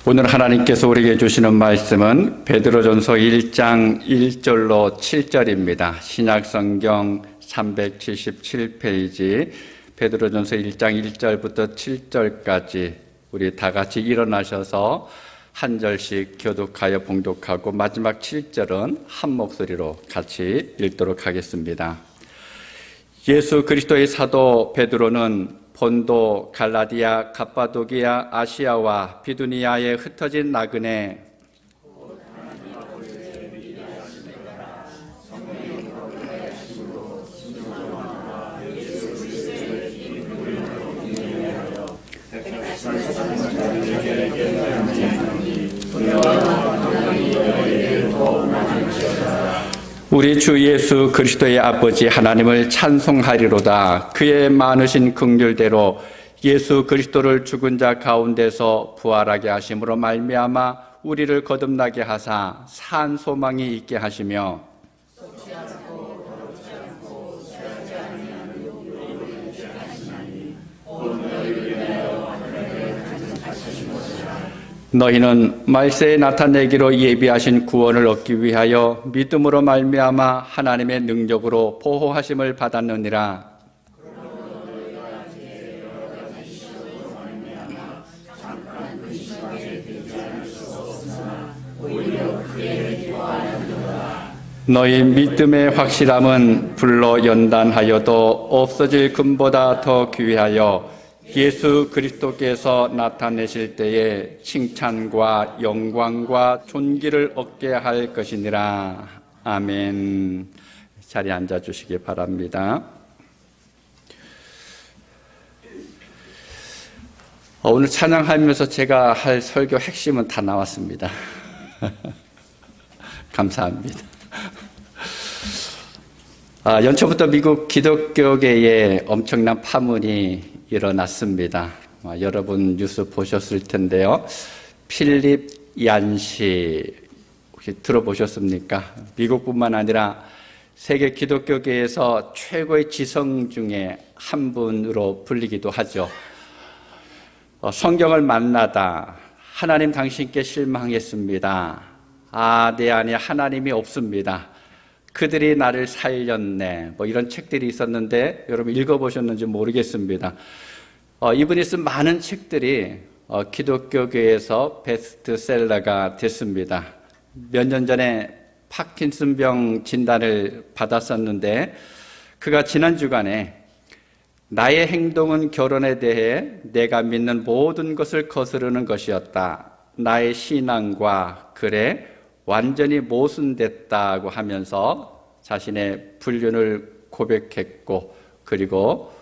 오늘 하나님께서 우리에게 주시는 말씀은 베드로전서 1장 1절로 7절입니다. 신약성경 377페이지 베드로전서 1장 1절부터 7절까지 우리 다 같이 일어나셔서 한 절씩 교독하여 봉독하고 마지막 7절은 한 목소리로 같이 읽도록 하겠습니다. 예수 그리스도의 사도 베드로는 본도, 갈라디아, 갑바도기아, 아시아와 비두니아에 흩어진 나그네 우리 주 예수 그리스도의 아버지 하나님을 찬송하리로다. 그의 많으신 긍휼대로 예수 그리스도를 죽은 자 가운데서 부활하게 하심으로 말미암아 우리를 거듭나게 하사 산 소망이 있게 하시며 너희는 말세에 나타내기로 예비하신 구원을 얻기 위하여 믿음으로 말미암아 하나님의 능력으로 보호하심을 받았느니라. 너희 믿음의 확실함은 불로 연단하여도 없어질 금보다 더 귀하여 예수 그리스도께서 나타내실 때에 칭찬과 영광과 존귀를 얻게 할 것이니라. 아멘. 자리에 앉아주시기 바랍니다. 오늘 찬양하면서 제가 할 설교 핵심은 다 나왔습니다. 감사합니다. 연초부터 미국 기독교계에 엄청난 파문이 일어났습니다. 여러분 뉴스 보셨을 텐데요. 필립 얀시 혹시 들어보셨습니까? 미국뿐만 아니라 세계 기독교계에서 최고의 지성 중에 한 분으로 불리기도 하죠. 성경을 만나다 하나님 당신께 실망했습니다. 내 안에 하나님이 없습니다. 그들이 나를 살렸네. 이런 책들이 있었는데 여러분 읽어보셨는지 모르겠습니다. 이분이 쓴 많은 책들이 기독교계에서 베스트셀러가 됐습니다. 몇 년 전에 파킨슨병 진단을 받았었는데 그가 지난 주간에 나의 행동은 결혼에 대해 내가 믿는 모든 것을 거스르는 것이었다. 나의 신앙과 글에 완전히 모순됐다고 하면서 자신의 불륜을 고백했고 그리고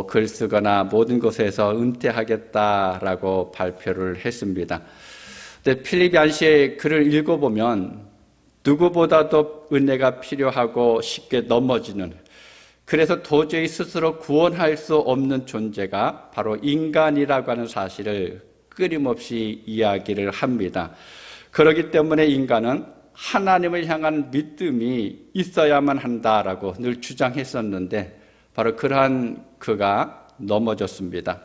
글 쓰거나 모든 것에서 은퇴하겠다라고 발표를 했습니다. 근데 필립 얀시의 글을 읽어보면 누구보다도 은혜가 필요하고 쉽게 넘어지는, 그래서 도저히 스스로 구원할 수 없는 존재가 바로 인간이라고 하는 사실을 끊임없이 이야기를 합니다. 그렇기 때문에 인간은 하나님을 향한 믿음이 있어야만 한다라고 늘 주장했었는데 바로 그러한 그가 넘어졌습니다.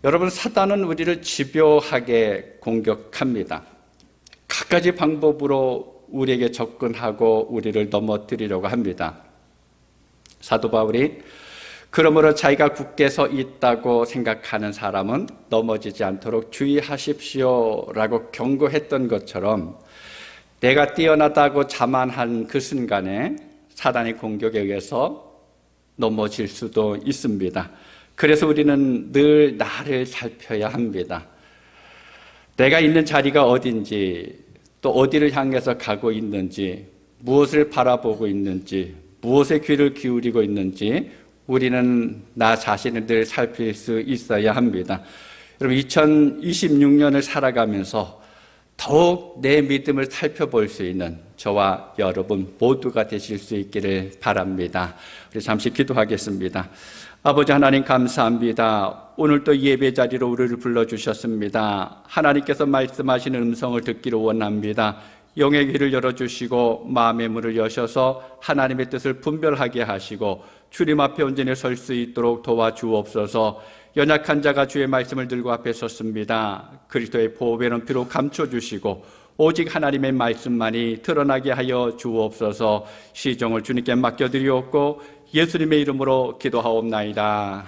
여러분, 사단은 우리를 집요하게 공격합니다. 갖가지 방법으로 우리에게 접근하고 우리를 넘어뜨리려고 합니다. 사도 바울이 그러므로 자기가 굳게 서 있다고 생각하는 사람은 넘어지지 않도록 주의하십시오라고 경고했던 것처럼 내가 뛰어나다고 자만한 그 순간에 사단의 공격에 의해서 넘어질 수도 있습니다. 그래서 우리는 늘 나를 살펴야 합니다. 내가 있는 자리가 어딘지, 또 어디를 향해서 가고 있는지, 무엇을 바라보고 있는지, 무엇에 귀를 기울이고 있는지 우리는 나 자신을 늘 살필 수 있어야 합니다. 여러분, 2026년을 살아가면서 더욱 내 믿음을 살펴볼 수 있는 저와 여러분 모두가 되실 수 있기를 바랍니다. 우리 잠시 기도하겠습니다. 아버지 하나님, 감사합니다. 오늘 또 예배 자리로 우리를 불러주셨습니다. 하나님께서 말씀하시는 음성을 듣기를 원합니다. 영의 귀를 열어주시고 마음의 문을 여셔서 하나님의 뜻을 분별하게 하시고 주님 앞에 온전히 설 수 있도록 도와주옵소서. 연약한 자가 주의 말씀을 들고 앞에 섰습니다. 그리스도의 보배는 비록 감춰주시고 오직 하나님의 말씀만이 드러나게 하여 주옵소서. 시종을 주님께 맡겨드리옵고 예수님의 이름으로 기도하옵나이다.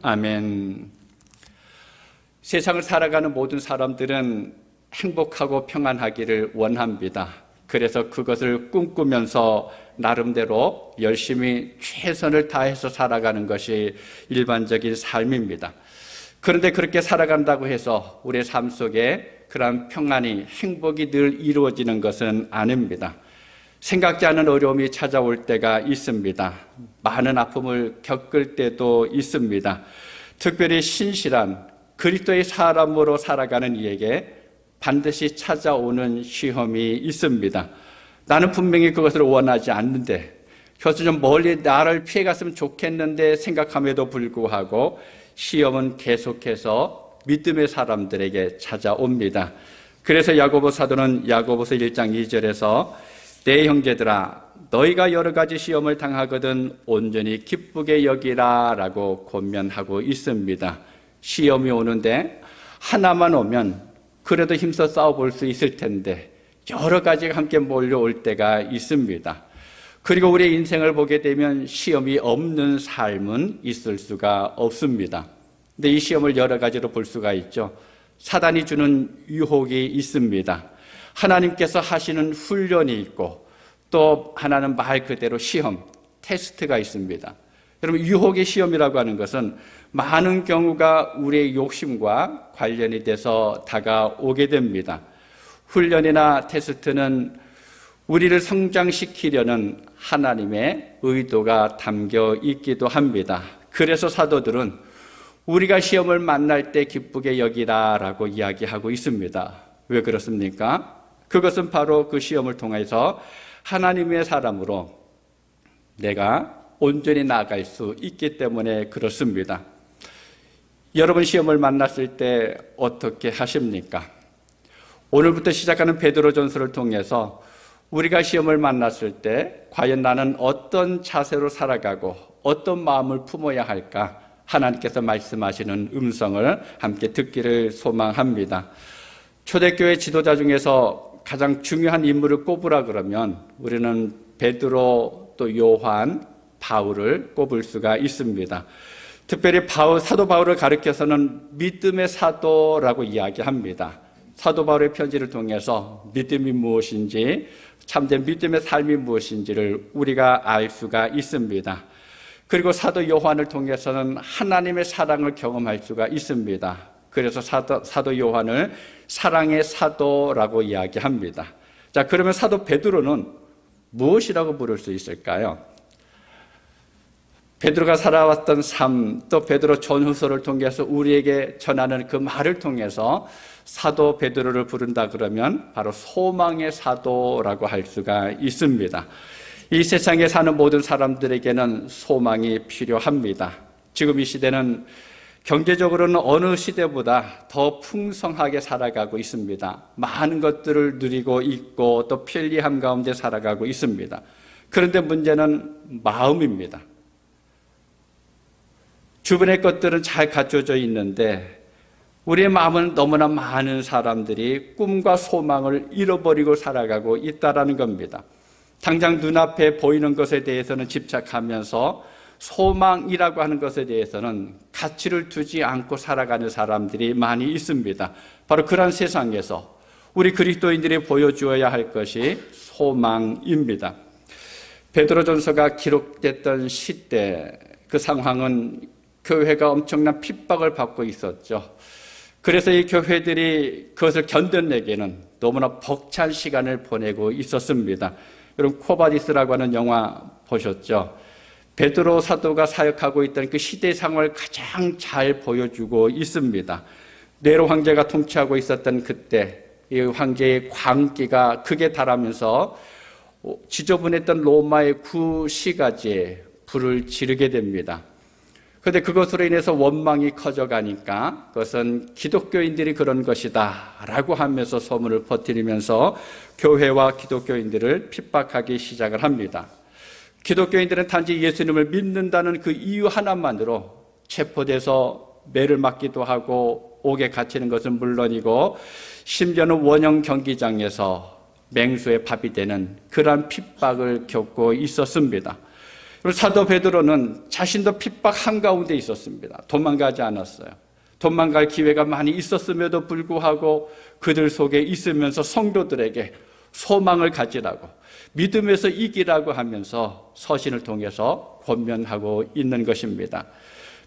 아멘. 세상을 살아가는 모든 사람들은 행복하고 평안하기를 원합니다. 그래서 그것을 꿈꾸면서 나름대로 열심히 최선을 다해서 살아가는 것이 일반적인 삶입니다. 그런데 그렇게 살아간다고 해서 우리의 삶 속에 그러한 평안이, 행복이 늘 이루어지는 것은 아닙니다. 생각지 않은 어려움이 찾아올 때가 있습니다. 많은 아픔을 겪을 때도 있습니다. 특별히 신실한 그리스도의 사람으로 살아가는 이에게 반드시 찾아오는 시험이 있습니다. 나는 분명히 그것을 원하지 않는데, 그것을 좀 멀리 나를 피해갔으면 좋겠는데 생각함에도 불구하고 시험은 계속해서 믿음의 사람들에게 찾아옵니다. 그래서 야고보 사도는 야고보서 1장 2절에서 내 형제들아 너희가 여러 가지 시험을 당하거든 온전히 기쁘게 여기라 라고 권면하고 있습니다. 시험이 오는데 하나만 오면 그래도 힘써 싸워볼 수 있을 텐데 여러 가지가 함께 몰려올 때가 있습니다. 그리고 우리의 인생을 보게 되면 시험이 없는 삶은 있을 수가 없습니다. 근데 이 시험을 여러 가지로 볼 수가 있죠. 사단이 주는 유혹이 있습니다. 하나님께서 하시는 훈련이 있고 또 하나는 말 그대로 시험, 테스트가 있습니다. 여러분, 유혹의 시험이라고 하는 것은 많은 경우가 우리의 욕심과 관련이 돼서 다가오게 됩니다. 훈련이나 테스트는 우리를 성장시키려는 하나님의 의도가 담겨 있기도 합니다. 그래서 사도들은 우리가 시험을 만날 때 기쁘게 여기라라고 이야기하고 있습니다. 왜 그렇습니까? 그것은 바로 그 시험을 통해서 하나님의 사람으로 내가 온전히 나아갈 수 있기 때문에 그렇습니다. 여러분 시험을 만났을 때 어떻게 하십니까? 오늘부터 시작하는 베드로전서를 통해서 우리가 시험을 만났을 때 과연 나는 어떤 자세로 살아가고 어떤 마음을 품어야 할까? 하나님께서 말씀하시는 음성을 함께 듣기를 소망합니다. 초대교회 지도자 중에서 가장 중요한 인물을 꼽으라 그러면 우리는 베드로, 또 요한, 바울을 꼽을 수가 있습니다. 특별히 사도 바울을 가리켜서는 믿음의 사도라고 이야기합니다. 사도 바울의 편지를 통해서 믿음이 무엇인지, 참된 믿음의 삶이 무엇인지를 우리가 알 수가 있습니다. 그리고 사도 요한을 통해서는 하나님의 사랑을 경험할 수가 있습니다. 그래서 사도 요한을 사랑의 사도라고 이야기합니다. 자, 그러면 사도 베드로는 무엇이라고 부를 수 있을까요? 베드로가 살아왔던 삶, 또 베드로 전후서를 통해서 우리에게 전하는 그 말을 통해서 사도 베드로를 부른다 그러면 바로 소망의 사도라고 할 수가 있습니다. 이 세상에 사는 모든 사람들에게는 소망이 필요합니다. 지금 이 시대는 경제적으로는 어느 시대보다 더 풍성하게 살아가고 있습니다. 많은 것들을 누리고 있고 또 편리함 가운데 살아가고 있습니다. 그런데 문제는 마음입니다. 주변의 것들은 잘 갖춰져 있는데 우리의 마음은 너무나 많은 사람들이 꿈과 소망을 잃어버리고 살아가고 있다는 겁니다. 당장 눈앞에 보이는 것에 대해서는 집착하면서 소망이라고 하는 것에 대해서는 가치를 두지 않고 살아가는 사람들이 많이 있습니다. 바로 그런 세상에서 우리 그리스도인들이 보여주어야 할 것이 소망입니다. 베드로전서가 기록됐던 시대, 그 상황은 교회가 엄청난 핍박을 받고 있었죠. 그래서 이 교회들이 그것을 견뎌내기에는 너무나 벅찬 시간을 보내고 있었습니다. 여러분, 코바디스라고 하는 영화 보셨죠? 베드로 사도가 사역하고 있던 그 시대 상황을 가장 잘 보여주고 있습니다. 네로 황제가 통치하고 있었던 그때 이 황제의 광기가 극에 달하면서 지저분했던 로마의 구시가지에 불을 지르게 됩니다. 그런데 그것으로 인해서 원망이 커져가니까 그것은 기독교인들이 그런 것이다 라고 하면서 소문을 퍼뜨리면서 교회와 기독교인들을 핍박하기 시작을 합니다. 기독교인들은 단지 예수님을 믿는다는 그 이유 하나만으로 체포돼서 매를 맞기도 하고 옥에 갇히는 것은 물론이고 심지어는 원형 경기장에서 맹수의 밥이 되는 그러한 핍박을 겪고 있었습니다. 그리고 사도 베드로는 자신도 핍박 한가운데 있었습니다. 도망가지 않았어요. 도망갈 기회가 많이 있었음에도 불구하고 그들 속에 있으면서 성도들에게 소망을 가지라고, 믿음에서 이기라고 하면서 서신을 통해서 권면하고 있는 것입니다.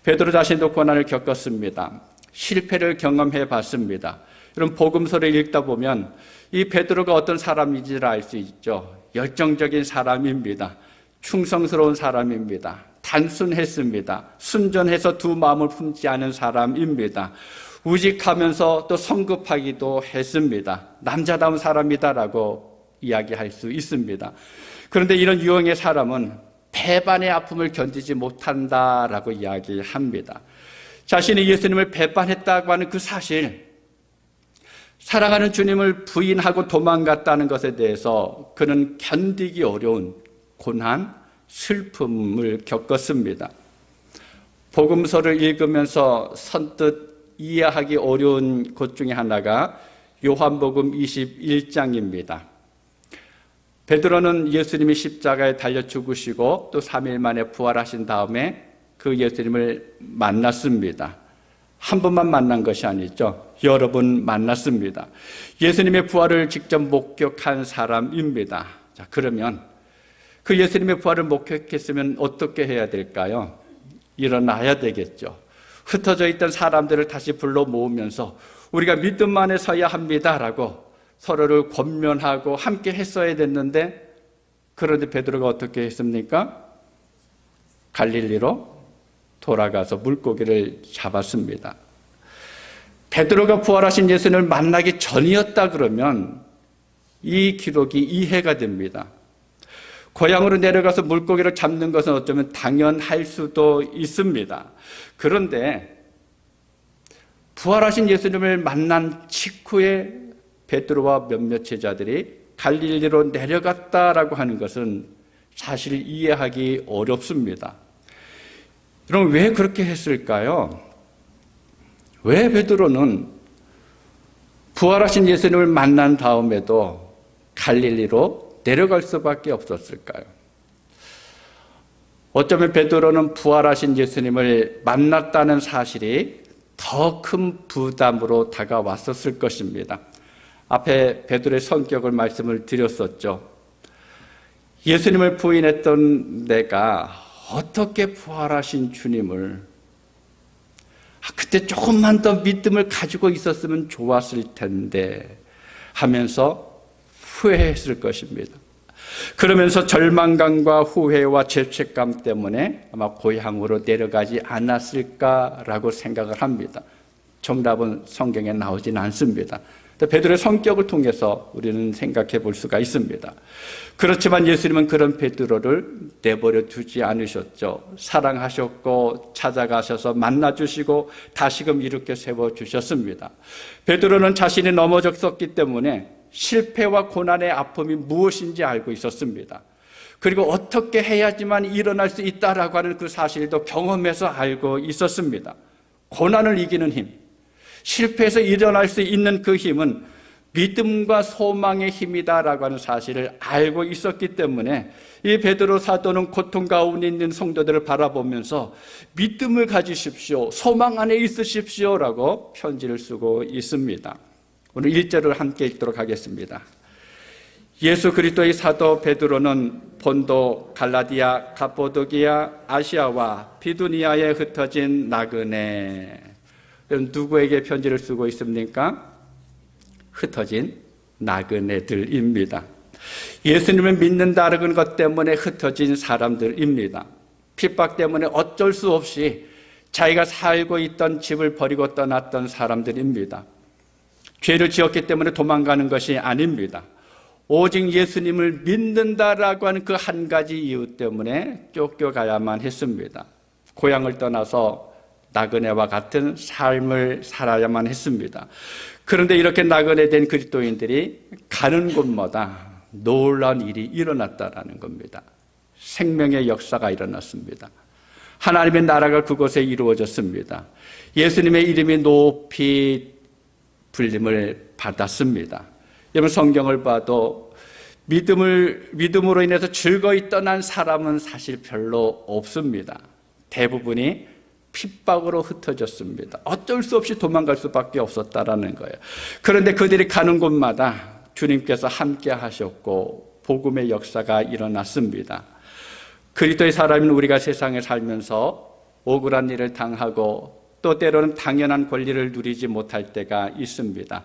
베드로 자신도 고난을 겪었습니다. 실패를 경험해 봤습니다. 여러분, 복음서를 읽다 보면 이 베드로가 어떤 사람인지를 알 수 있죠. 열정적인 사람입니다. 충성스러운 사람입니다. 단순했습니다. 순전해서 두 마음을 품지 않은 사람입니다. 우직하면서 또 성급하기도 했습니다. 남자다운 사람이다라고 이야기할 수 있습니다. 그런데 이런 유형의 사람은 배반의 아픔을 견디지 못한다라고 이야기합니다. 자신이 예수님을 배반했다고 하는 그 사실, 사랑하는 주님을 부인하고 도망갔다는 것에 대해서 그는 견디기 어려운 고난, 슬픔을 겪었습니다. 복음서를 읽으면서 선뜻 이해하기 어려운 것 중에 하나가 요한복음 21장입니다. 베드로는 예수님이 십자가에 달려 죽으시고 또 3일 만에 부활하신 다음에 그 예수님을 만났습니다. 한 번만 만난 것이 아니죠. 여러 번 만났습니다. 예수님의 부활을 직접 목격한 사람입니다. 자, 그러면 그 예수님의 부활을 목격했으면 어떻게 해야 될까요? 일어나야 되겠죠. 흩어져 있던 사람들을 다시 불러 모으면서 우리가 믿음 안에 서야 합니다라고 서로를 권면하고 함께 했어야 됐는데, 그런데 베드로가 어떻게 했습니까? 갈릴리로 돌아가서 물고기를 잡았습니다. 베드로가 부활하신 예수님을 만나기 전이었다 그러면 이 기록이 이해가 됩니다. 고향으로 내려가서 물고기를 잡는 것은 어쩌면 당연할 수도 있습니다. 그런데 부활하신 예수님을 만난 직후에 베드로와 몇몇 제자들이 갈릴리로 내려갔다라고 하는 것은 사실 이해하기 어렵습니다. 여러분, 왜 그렇게 했을까요? 왜 베드로는 부활하신 예수님을 만난 다음에도 갈릴리로 내려갈 수밖에 없었을까요? 어쩌면 베드로는 부활하신 예수님을 만났다는 사실이 더 큰 부담으로 다가왔었을 것입니다. 앞에 베드로의 성격을 말씀을 드렸었죠. 예수님을 부인했던 내가 어떻게 부활하신 주님을, 그때 조금만 더 믿음을 가지고 있었으면 좋았을 텐데 하면서 후회했을 것입니다. 그러면서 절망감과 후회와 죄책감 때문에 아마 고향으로 내려가지 않았을까라고 생각을 합니다. 정답은 성경에 나오지는 않습니다. 베드로의 성격을 통해서 우리는 생각해 볼 수가 있습니다. 그렇지만 예수님은 그런 베드로를 내버려 두지 않으셨죠. 사랑하셨고 찾아가셔서 만나주시고 다시금 이렇게 세워주셨습니다. 베드로는 자신이 넘어졌었기 때문에 실패와 고난의 아픔이 무엇인지 알고 있었습니다. 그리고 어떻게 해야지만 일어날 수 있다라고 하는 그 사실도 경험해서 알고 있었습니다. 고난을 이기는 힘, 실패해서 일어날 수 있는 그 힘은 믿음과 소망의 힘이다라고 하는 사실을 알고 있었기 때문에 이 베드로 사도는 고통 가운데 있는 성도들을 바라보면서 믿음을 가지십시오, 소망 안에 있으십시오라고 편지를 쓰고 있습니다. 오늘 1절을 함께 읽도록 하겠습니다. 예수 그리스도의 사도 베드로는 본도, 갈라디아, 갑보도기아, 아시아와 비두니아에 흩어진 나그네. 누구에게 편지를 쓰고 있습니까? 흩어진 나그네들입니다. 예수님을 믿는다는 것 때문에 흩어진 사람들입니다. 핍박 때문에 어쩔 수 없이 자기가 살고 있던 집을 버리고 떠났던 사람들입니다. 죄를 지었기 때문에 도망가는 것이 아닙니다. 오직 예수님을 믿는다라고 하는 그 한 가지 이유 때문에 쫓겨가야만 했습니다. 고향을 떠나서 나그네와 같은 삶을 살아야만 했습니다. 그런데 이렇게 나그네된 그리스도인들이 가는 곳마다 놀라운 일이 일어났다라는 겁니다. 생명의 역사가 일어났습니다. 하나님의 나라가 그곳에 이루어졌습니다. 예수님의 이름이 높이 불림을 받았습니다. 여러분, 성경을 봐도 믿음으로 인해서 즐거이 떠난 사람은 사실 별로 없습니다. 대부분이 핍박으로 흩어졌습니다. 어쩔 수 없이 도망갈 수밖에 없었다라는 거예요. 그런데 그들이 가는 곳마다 주님께서 함께 하셨고 복음의 역사가 일어났습니다. 그리스도의 사람인 우리가 세상에 살면서 억울한 일을 당하고 또 때로는 당연한 권리를 누리지 못할 때가 있습니다.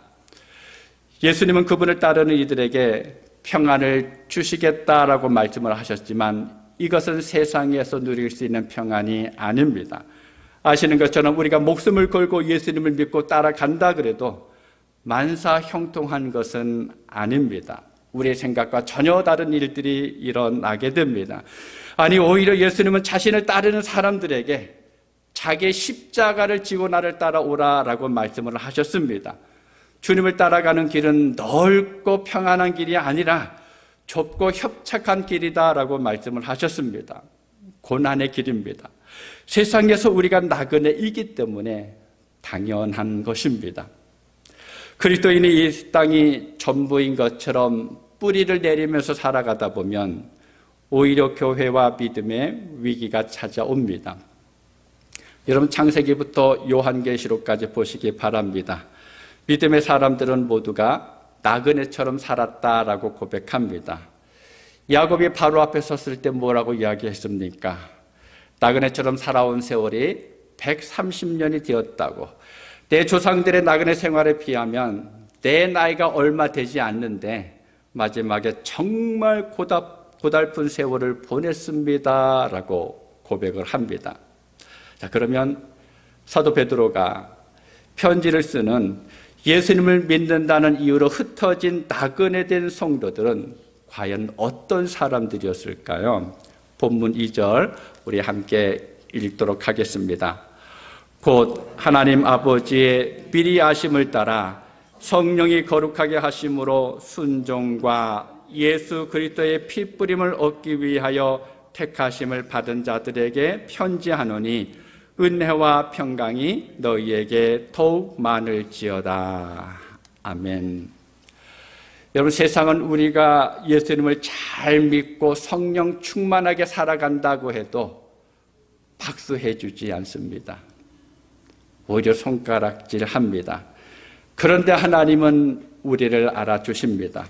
예수님은 그분을 따르는 이들에게 평안을 주시겠다라고 말씀을 하셨지만 이것은 세상에서 누릴 수 있는 평안이 아닙니다. 아시는 것처럼 우리가 목숨을 걸고 예수님을 믿고 따라간다 그래도 만사 형통한 것은 아닙니다. 우리의 생각과 전혀 다른 일들이 일어나게 됩니다. 아니, 오히려 예수님은 자신을 따르는 사람들에게 자기의 십자가를 지고 나를 따라오라라고 말씀을 하셨습니다. 주님을 따라가는 길은 넓고 평안한 길이 아니라 좁고 협착한 길이다라고 말씀을 하셨습니다. 고난의 길입니다. 세상에서 우리가 나그네이기 때문에 당연한 것입니다. 그리스도인이 이 땅이 전부인 것처럼 뿌리를 내리면서 살아가다 보면 오히려 교회와 믿음의 위기가 찾아옵니다. 여러분, 창세기부터 요한계시록까지 보시기 바랍니다. 믿음의 사람들은 모두가 나그네처럼 살았다라고 고백합니다. 야곱이 바로 앞에 섰을 때 뭐라고 이야기했습니까? 나그네처럼 살아온 세월이 130년이 되었다고. 내 조상들의 나그네 생활에 비하면 내 나이가 얼마 되지 않는데 마지막에 정말 고달픈 세월을 보냈습니다 라고 고백을 합니다. 자, 그러면 사도 베드로가 편지를 쓰는 예수님을 믿는다는 이유로 흩어진 나그네된 성도들은 과연 어떤 사람들이었을까요? 본문 2절 우리 함께 읽도록 하겠습니다. 곧 하나님 아버지의 미리 아심을 따라 성령이 거룩하게 하심으로 순종과 예수 그리스도의 피뿌림을 얻기 위하여 택하심을 받은 자들에게 편지하노니 은혜와 평강이 너희에게 더욱 많을지어다. 아멘. 여러분, 세상은 우리가 예수님을 잘 믿고 성령 충만하게 살아간다고 해도 박수해 주지 않습니다. 오히려 손가락질합니다. 그런데 하나님은 우리를 알아주십니다.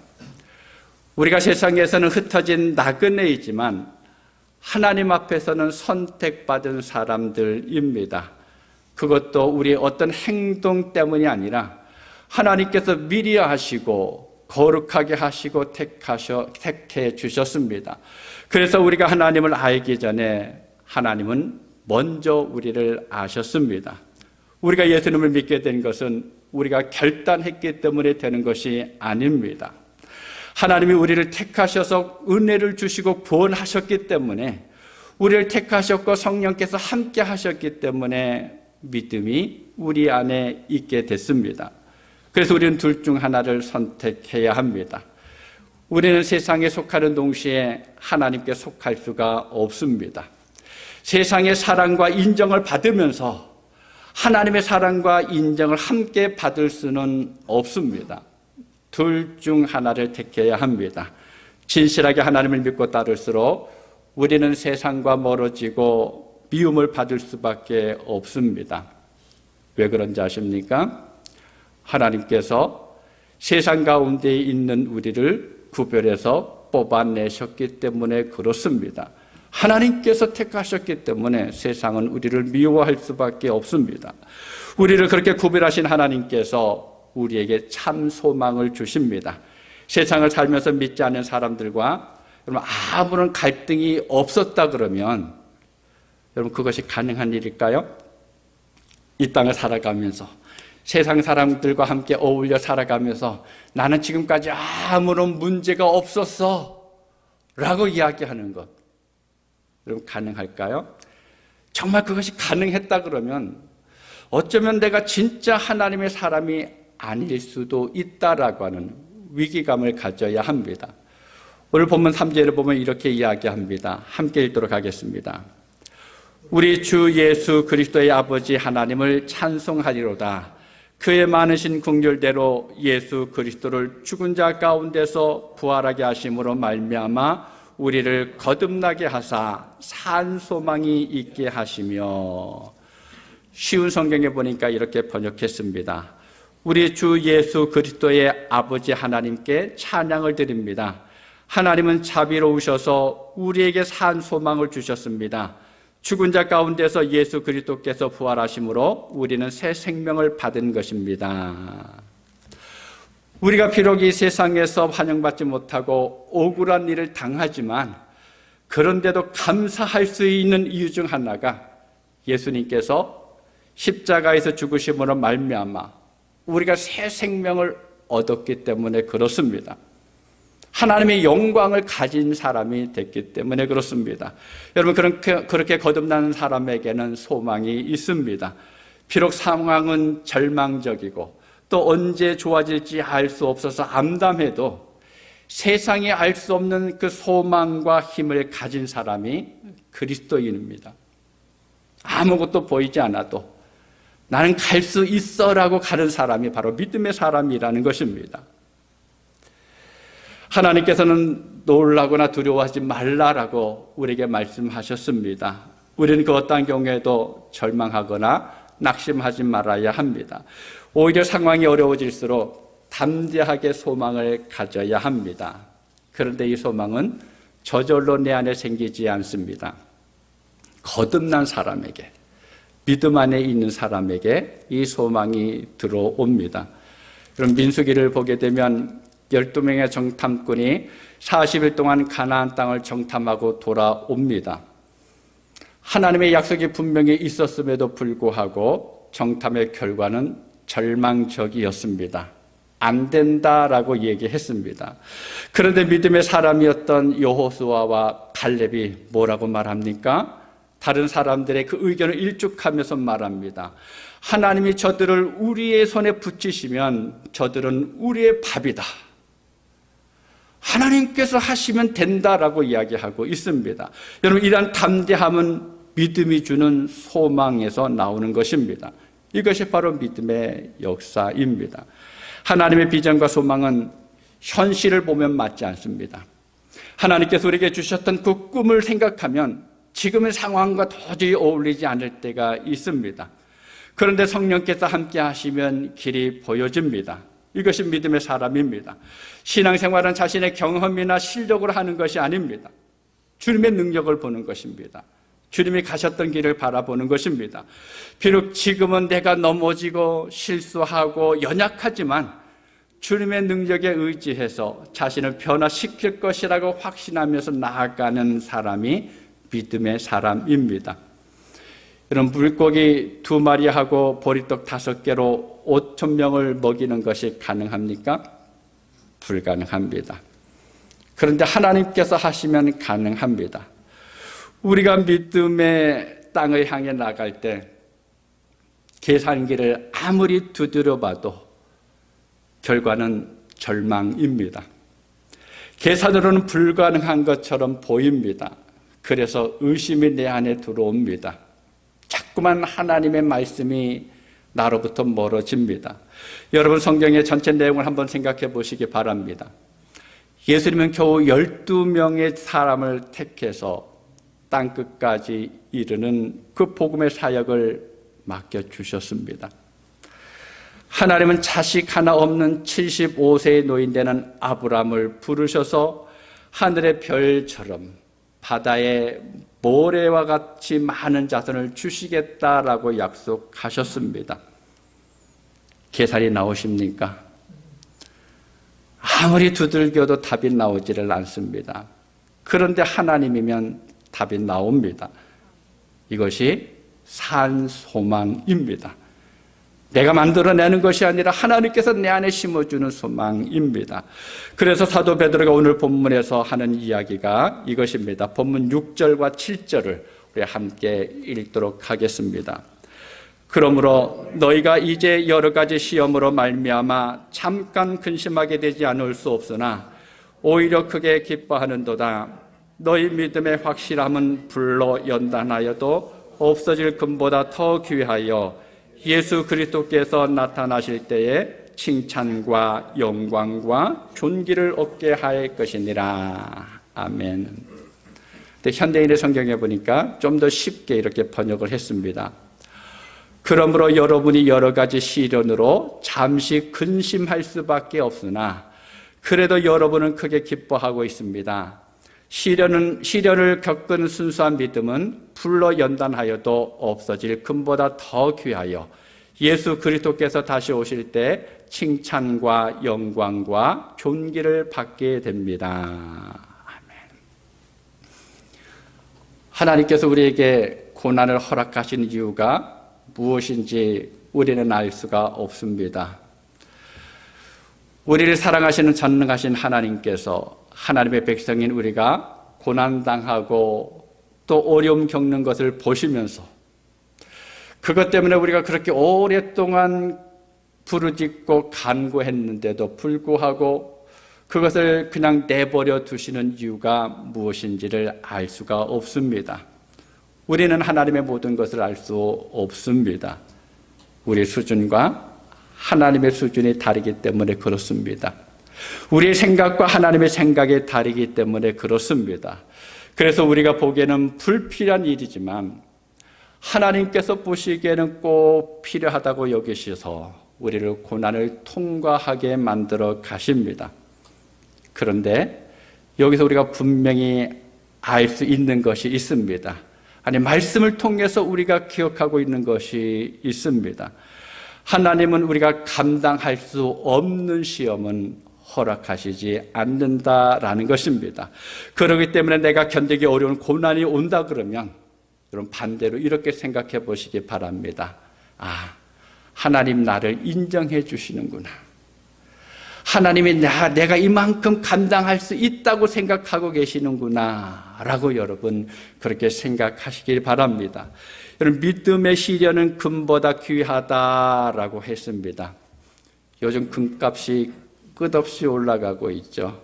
우리가 세상에서는 흩어진 나그네이지만 하나님 앞에서는 선택받은 사람들입니다. 그것도 우리의 어떤 행동 때문이 아니라 하나님께서 미리 하시고 거룩하게 하시고 택해 주셨습니다. 그래서 우리가 하나님을 알기 전에 하나님은 먼저 우리를 아셨습니다. 우리가 예수님을 믿게 된 것은 우리가 결단했기 때문에 되는 것이 아닙니다. 하나님이 우리를 택하셔서 은혜를 주시고 구원하셨기 때문에, 우리를 택하셨고 성령께서 함께 하셨기 때문에 믿음이 우리 안에 있게 됐습니다. 그래서 우리는 둘 중 하나를 선택해야 합니다. 우리는 세상에 속하는 동시에 하나님께 속할 수가 없습니다. 세상의 사랑과 인정을 받으면서 하나님의 사랑과 인정을 함께 받을 수는 없습니다. 둘 중 하나를 택해야 합니다. 진실하게 하나님을 믿고 따를수록 우리는 세상과 멀어지고 미움을 받을 수밖에 없습니다. 왜 그런지 아십니까? 하나님께서 세상 가운데 있는 우리를 구별해서 뽑아내셨기 때문에 그렇습니다. 하나님께서 택하셨기 때문에 세상은 우리를 미워할 수밖에 없습니다. 우리를 그렇게 구별하신 하나님께서 우리에게 참 소망을 주십니다. 세상을 살면서 믿지 않는 사람들과 여러분 아무런 갈등이 없었다 그러면 여러분 그것이 가능한 일일까요? 이 땅을 살아가면서 세상 사람들과 함께 어울려 살아가면서 나는 지금까지 아무런 문제가 없었어 라고 이야기하는 것, 여러분 가능할까요? 정말 그것이 가능했다 그러면 어쩌면 내가 진짜 하나님의 사람이 아닐 수도 있다라고 하는 위기감을 가져야 합니다. 오늘 본문 3절을 보면 이렇게 이야기합니다. 함께 읽도록 하겠습니다. 우리 주 예수 그리스도의 아버지 하나님을 찬송하리로다. 그의 많으신 긍휼대로 예수 그리스도를 죽은 자 가운데서 부활하게 하심으로 말미암아 우리를 거듭나게 하사 산 소망이 있게 하시며. 쉬운 성경에 보니까 이렇게 번역했습니다. 우리 주 예수 그리스도의 아버지 하나님께 찬양을 드립니다. 하나님은 자비로우셔서 우리에게 산 소망을 주셨습니다. 죽은 자 가운데서 예수 그리스도께서 부활하심으로 우리는 새 생명을 받은 것입니다. 우리가 비록 이 세상에서 환영받지 못하고 억울한 일을 당하지만 그런데도 감사할 수 있는 이유 중 하나가 예수님께서 십자가에서 죽으심으로 말미암아 우리가 새 생명을 얻었기 때문에 그렇습니다. 하나님의 영광을 가진 사람이 됐기 때문에 그렇습니다. 여러분, 그렇게 거듭나는 사람에게는 소망이 있습니다. 비록 상황은 절망적이고 또 언제 좋아질지 알 수 없어서 암담해도 세상에 알 수 없는 그 소망과 힘을 가진 사람이 그리스도인입니다. 아무것도 보이지 않아도 나는 갈 수 있어라고 가는 사람이 바로 믿음의 사람이라는 것입니다. 하나님께서는 놀라거나 두려워하지 말라라고 우리에게 말씀하셨습니다. 우리는 그 어떠한 경우에도 절망하거나 낙심하지 말아야 합니다. 오히려 상황이 어려워질수록 담대하게 소망을 가져야 합니다. 그런데 이 소망은 저절로 내 안에 생기지 않습니다. 거듭난 사람에게, 믿음 안에 있는 사람에게 이 소망이 들어옵니다. 그럼 민수기를 보게 되면 12명의 정탐꾼이 40일 동안 가나안 땅을 정탐하고 돌아옵니다. 하나님의 약속이 분명히 있었음에도 불구하고 정탐의 결과는 절망적이었습니다. 안 된다라고 얘기했습니다. 그런데 믿음의 사람이었던 여호수아와 갈렙이 뭐라고 말합니까? 다른 사람들의 그 의견을 일축하면서 말합니다. 하나님이 저들을 우리의 손에 붙이시면 저들은 우리의 밥이다. 하나님께서 하시면 된다라고 이야기하고 있습니다. 여러분, 이러한 담대함은 믿음이 주는 소망에서 나오는 것입니다. 이것이 바로 믿음의 역사입니다. 하나님의 비전과 소망은 현실을 보면 맞지 않습니다. 하나님께서 우리에게 주셨던 그 꿈을 생각하면 지금의 상황과 도저히 어울리지 않을 때가 있습니다. 그런데 성령께서 함께 하시면 길이 보여집니다. 이것이 믿음의 사람입니다. 신앙생활은 자신의 경험이나 실력으로 하는 것이 아닙니다. 주님의 능력을 보는 것입니다. 주님이 가셨던 길을 바라보는 것입니다. 비록 지금은 내가 넘어지고 실수하고 연약하지만 주님의 능력에 의지해서 자신을 변화시킬 것이라고 확신하면서 나아가는 사람이 믿음의 사람입니다. 여러분, 물고기 2마리하고 보리떡 5개로 5,000명을 먹이는 것이 가능합니까? 불가능합니다. 그런데 하나님께서 하시면 가능합니다. 우리가 믿음의 땅을 향해 나갈 때 계산기를 아무리 두드려 봐도 결과는 절망입니다. 계산으로는 불가능한 것처럼 보입니다. 그래서 의심이 내 안에 들어옵니다. 자꾸만 하나님의 말씀이 나로부터 멀어집니다. 여러분, 성경의 전체 내용을 한번 생각해 보시기 바랍니다. 예수님은 겨우 12명의 사람을 택해서 땅끝까지 이르는 그 복음의 사역을 맡겨주셨습니다. 하나님은 자식 하나 없는 75세의 노인 되는 아브라함을 부르셔서 하늘의 별처럼 바다의 모래와 같이 많은 자손을 주시겠다라고 약속하셨습니다. 계산이 나오십니까? 아무리 두들겨도 답이 나오지를 않습니다. 그런데 하나님이면 답이 나옵니다. 이것이 산 소망입니다. 내가 만들어내는 것이 아니라 하나님께서 내 안에 심어주는 소망입니다. 그래서 사도 베드로가 오늘 본문에서 하는 이야기가 이것입니다. 본문 6절과 7절을 우리 함께 읽도록 하겠습니다. 그러므로 너희가 이제 여러 가지 시험으로 말미암아 잠깐 근심하게 되지 않을 수 없으나 오히려 크게 기뻐하는도다. 너희 믿음의 확실함은 불로 연단하여도 없어질 금보다 더 귀하여 예수 그리스도께서 나타나실 때에 칭찬과 영광과 존귀를 얻게 할 것이니라. 아멘. 근데 현대인의 성경에 보니까 좀 더 쉽게 이렇게 번역을 했습니다. 그러므로 여러분이 여러 가지 시련으로 잠시 근심할 수밖에 없으나 그래도 여러분은 크게 기뻐하고 있습니다. 시련을 겪은 순수한 믿음은 불로 연단하여도 없어질 금보다 더 귀하여 예수 그리스도께서 다시 오실 때 칭찬과 영광과 존귀를 받게 됩니다. 아멘. 하나님께서 우리에게 고난을 허락하신 이유가 무엇인지 우리는 알 수가 없습니다. 우리를 사랑하시는 전능하신 하나님께서 하나님의 백성인 우리가 고난당하고 또 어려움 겪는 것을 보시면서 그것 때문에 우리가 그렇게 오랫동안 부르짖고 간구했는데도 불구하고 그것을 그냥 내버려 두시는 이유가 무엇인지를 알 수가 없습니다. 우리는 하나님의 모든 것을 알 수 없습니다. 우리 수준과 하나님의 수준이 다르기 때문에 그렇습니다. 우리의 생각과 하나님의 생각이 다르기 때문에 그렇습니다. 그래서 우리가 보기에는 불필요한 일이지만 하나님께서 보시기에는 꼭 필요하다고 여기셔서 우리를 고난을 통과하게 만들어 가십니다. 그런데 여기서 우리가 분명히 알 수 있는 것이 있습니다. 아니, 말씀을 통해서 우리가 기억하고 있는 것이 있습니다. 하나님은 우리가 감당할 수 없는 시험은 허락하시지 않는다라는 것입니다. 그렇기 때문에 내가 견디기 어려운 고난이 온다 그러면 여러분 반대로 이렇게 생각해 보시기 바랍니다. 아, 하나님 나를 인정해 주시는구나. 하나님이 내가 이만큼 감당할 수 있다고 생각하고 계시는구나 라고 여러분 그렇게 생각하시길 바랍니다. 여러분, 믿음의 시련은 금보다 귀하다라고 했습니다. 요즘 금값이 끝없이 올라가고 있죠.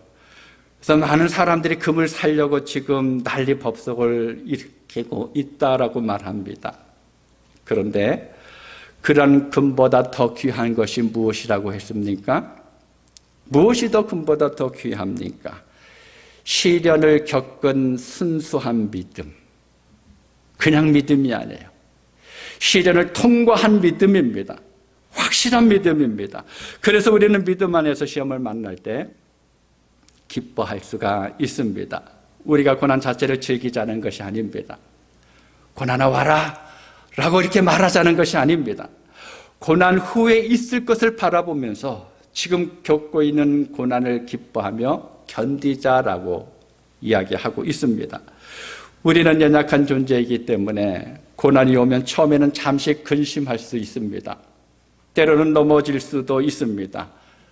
그래서 많은 사람들이 금을 사려고 지금 난리법석을 일으키고 있다라고 말합니다. 그런데 그런 금보다 더 귀한 것이 무엇이라고 했습니까? 무엇이 더 금보다 더 귀합니까? 시련을 겪은 순수한 믿음. 그냥 믿음이 아니에요. 시련을 통과한 믿음입니다. 확실한 믿음입니다. 그래서 우리는 믿음 안에서 시험을 만날 때 기뻐할 수가 있습니다. 우리가 고난 자체를 즐기자는 것이 아닙니다. 고난아 와라 라고 이렇게 말하자는 것이 아닙니다. 고난 후에 있을 것을 바라보면서 지금 겪고 있는 고난을 기뻐하며 견디자라고 이야기하고 있습니다. 우리는 연약한 존재이기 때문에 고난이 오면 처음에는 잠시 근심할 수 있습니다. 때로는 넘어질 수도 있습니다.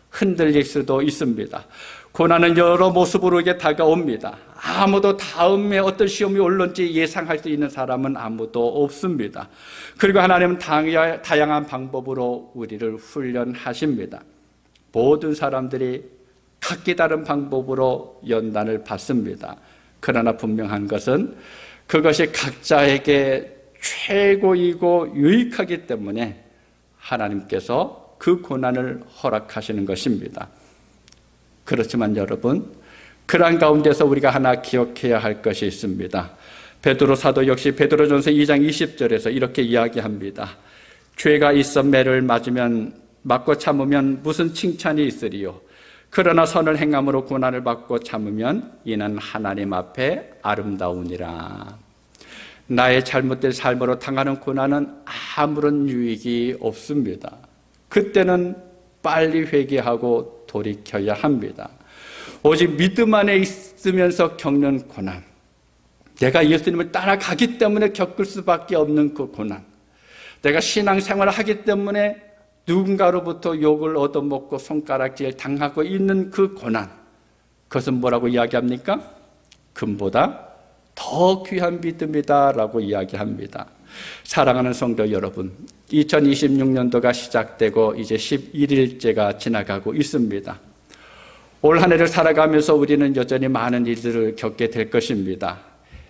흔들릴 수도 있습니다. 고난은 여러 모습으로 이게 다가옵니다. 아무도 다음에 어떤 시험이 올는지 예상할 수 있는 사람은 아무도 없습니다. 그리고 하나님은 다양한 방법으로 우리를 훈련하십니다. 모든 사람들이 각기 다른 방법으로 연단을 받습니다. 그러나 분명한 것은 그것이 각자에게 최고이고 유익하기 때문에 하나님께서 그 고난을 허락하시는 것입니다. 그렇지만 여러분, 그러한 가운데서 우리가 하나 기억해야 할 것이 있습니다. 베드로 사도 역시 베드로전서 2장 20절에서 이렇게 이야기합니다. 죄가 있어 매를 맞고 참으면 무슨 칭찬이 있으리요. 그러나 선을 행함으로 고난을 받고 참으면 이는 하나님 앞에 아름다우니라. 나의 잘못된 삶으로 당하는 고난은 아무런 유익이 없습니다. 그때는 빨리 회개하고 돌이켜야 합니다. 오직 믿음 안에 있으면서 겪는 고난, 내가 예수님을 따라가기 때문에 겪을 수밖에 없는 그 고난, 내가 신앙생활을 하기 때문에 누군가로부터 욕을 얻어먹고 손가락질 당하고 있는 그 고난, 그것은 뭐라고 이야기합니까? 금보다 더 귀한 믿음이다 라고 이야기합니다. 사랑하는 성도 여러분, 2026년도가 시작되고 이제 11일째가 지나가고 있습니다. 올 한 해를 살아가면서 우리는 여전히 많은 일들을 겪게 될 것입니다.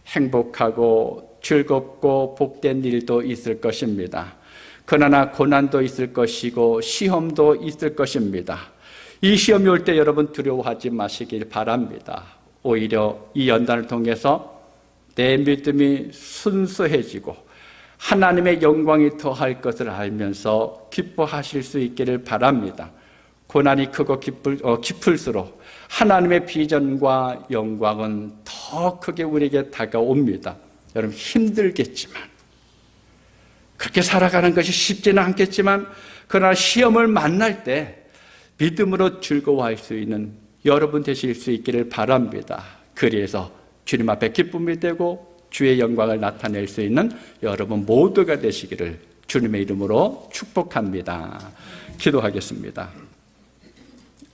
행복하고 즐겁고 복된 일도 있을 것입니다. 그러나 고난도 있을 것이고 시험도 있을 것입니다. 이 시험이 올 때 여러분 두려워하지 마시길 바랍니다. 오히려 이 연단을 통해서 내 믿음이 순수해지고 하나님의 영광이 더할 것을 알면서 기뻐하실 수 있기를 바랍니다. 고난이 크고 깊을수록 하나님의 비전과 영광은 더 크게 우리에게 다가옵니다. 여러분 힘들겠지만, 그렇게 살아가는 것이 쉽지는 않겠지만, 그러나 시험을 만날 때 믿음으로 즐거워할 수 있는 여러분 되실 수 있기를 바랍니다. 그래서 주님 앞에 기쁨이 되고 주의 영광을 나타낼 수 있는 여러분 모두가 되시기를 주님의 이름으로 축복합니다. 기도하겠습니다.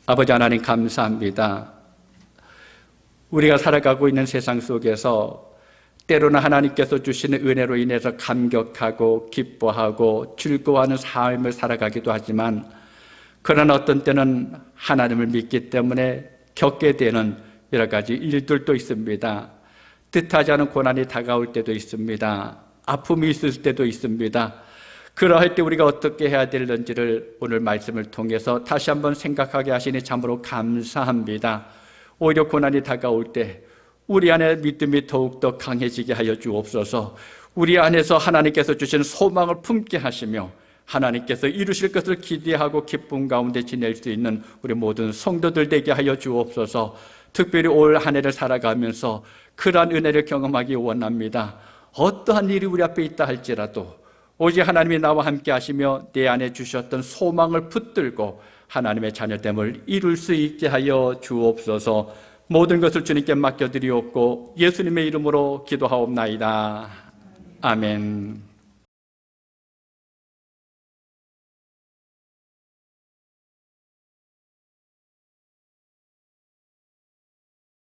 아버지 하나님 감사합니다. 우리가 살아가고 있는 세상 속에서 때로는 하나님께서 주시는 은혜로 인해서 감격하고 기뻐하고 즐거워하는 삶을 살아가기도 하지만, 그러나 어떤 때는 하나님을 믿기 때문에 겪게 되는 여러 가지 일들도 있습니다. 뜻하지 않은 고난이 다가올 때도 있습니다. 아픔이 있을 때도 있습니다. 그러할 때 우리가 어떻게 해야 되는지를 오늘 말씀을 통해서 다시 한번 생각하게 하시니 참으로 감사합니다. 오히려 고난이 다가올 때 우리 안에 믿음이 더욱더 강해지게 하여 주옵소서. 우리 안에서 하나님께서 주신 소망을 품게 하시며 하나님께서 이루실 것을 기대하고 기쁨 가운데 지낼 수 있는 우리 모든 성도들 되게 하여 주옵소서. 특별히 올 한 해를 살아가면서 그러한 은혜를 경험하기 원합니다. 어떠한 일이 우리 앞에 있다 할지라도 오직 하나님이 나와 함께 하시며 내 안에 주셨던 소망을 붙들고 하나님의 자녀됨을 이룰 수 있게 하여 주옵소서. 모든 것을 주님께 맡겨드리옵고 예수님의 이름으로 기도하옵나이다. 아멘.